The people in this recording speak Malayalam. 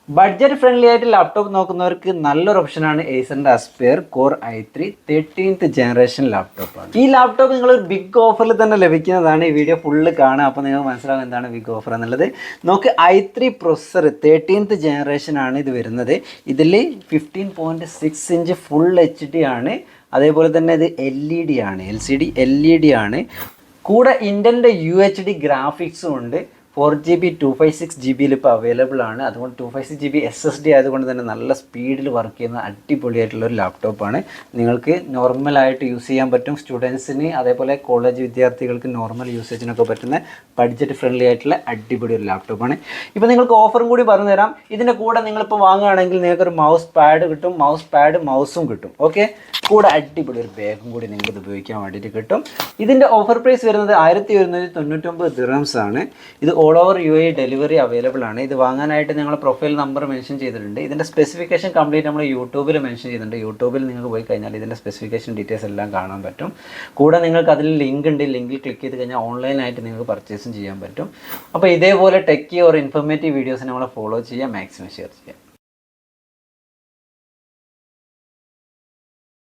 ബഡ്ജറ്റ് ഫ്രണ്ട്ലി ആയിട്ട് ലാപ്ടോപ്പ് നോക്കുന്നവർക്ക് നല്ലൊരു ഓപ്ഷനാണ് ഏസറിൻ്റെ Aspire Core i3 13th generation ലാപ്ടോപ്പാണ്. ഈ ലാപ്ടോപ്പ് നിങ്ങൾ ഒരു ബിഗ് ഓഫറിൽ തന്നെ ലഭിക്കുന്നതാണ്. ഈ വീഡിയോ ഫുള്ള് കാണുക, അപ്പോൾ നിങ്ങൾക്ക് മനസ്സിലാവും എന്താണ് ബിഗ് ഓഫർ എന്നുള്ളത്. നമുക്ക് i3 പ്രൊസസ്സർ 13th ജനറേഷൻ ആണ് ഇത് വരുന്നത്. ഇതിൽ 15.6 ഇഞ്ച് ഫുൾ HD ആണ്. അതേപോലെ തന്നെ ഇത് LED ആണ്, LCD LED ആണ്. കൂടെ ഇൻ്റലിൻ്റെ UHD ഗ്രാഫിക്സും ഉണ്ട്. 4GB 256GB ഇപ്പോൾ അവൈലബിൾ ആണ്. അതുകൊണ്ട് 256GB SSD ആയതുകൊണ്ട് തന്നെ നല്ല സ്പീഡിൽ വർക്ക് ചെയ്യുന്ന അടിപൊളിയായിട്ടുള്ളൊരു ലാപ്ടോപ്പാണ്. നിങ്ങൾക്ക് നോർമലായിട്ട് യൂസ് ചെയ്യാൻ പറ്റും. സ്റ്റുഡൻസിന് അതേപോലെ കോളേജ് വിദ്യാർത്ഥികൾക്ക് നോർമൽ യൂസേജിനൊക്കെ പറ്റുന്ന ബഡ്ജറ്റ് ഫ്രണ്ട്ലി ആയിട്ടുള്ള അടിപൊളി ഒരു ലാപ്ടോപ്പാണ്. ഇപ്പോൾ നിങ്ങൾക്ക് ഓഫറും കൂടി പറഞ്ഞു തരാം. ഇതിൻ്റെ കൂടെ നിങ്ങളിപ്പോൾ വാങ്ങുകയാണെങ്കിൽ നിങ്ങൾക്കൊരു മൗസ് പാഡ് കിട്ടും, മൗസും കിട്ടും. ഓക്കെ, കൂടെ അടിപൊളി ഒരു ബാഗും കൂടി നിങ്ങൾക്ക് ഇത് ഉപയോഗിക്കാൻ വേണ്ടിയിട്ട് കിട്ടും. ഇതിൻ്റെ ഓഫർ പ്രൈസ് വരുന്നത് 1199 ദിർഹംസ് ആണ്. ഇത് all over UAE delivery available ആണ്. ഇത് വാങ്ങാനായിട്ട് ഞങ്ങൾ പ്രൊഫൈൽ നമ്പർ മെൻഷൻ ചെയ്തിട്ടുണ്ട്. ഇതിൻ്റെ സ്പെസിഫിക്കേഷൻ കംപ്ലീറ്റ് നമ്മൾ യൂട്യൂബിൽ മെൻഷൻ ചെയ്തിട്ടുണ്ട്. യൂട്യൂബിൽ നിങ്ങൾക്ക് പോയി കഴിഞ്ഞാൽ ഇതിൻ്റെ സ്പെസിഫിക്കേഷൻ ഡീറ്റെയിൽസ് എല്ലാം കാണാൻ പറ്റും. കൂടെ നിങ്ങൾക്ക് അതിൽ ലിങ്ക് ഉണ്ട്. ലിങ്കിൽ ക്ലിക്ക് ചെയ്ത് കഴിഞ്ഞാൽ ഓൺലൈനായിട്ട് നിങ്ങൾക്ക് പർച്ചേസും ചെയ്യാൻ പറ്റും. അപ്പോൾ ഇതേപോലെ ടെക്കി ഓർ ഇൻഫോർമേറ്റീവ് വീഡിയോസ് നമ്മളെ ഫോളോ ചെയ്യുക, മാക്സിമം ഷെയർ ചെയ്യുക.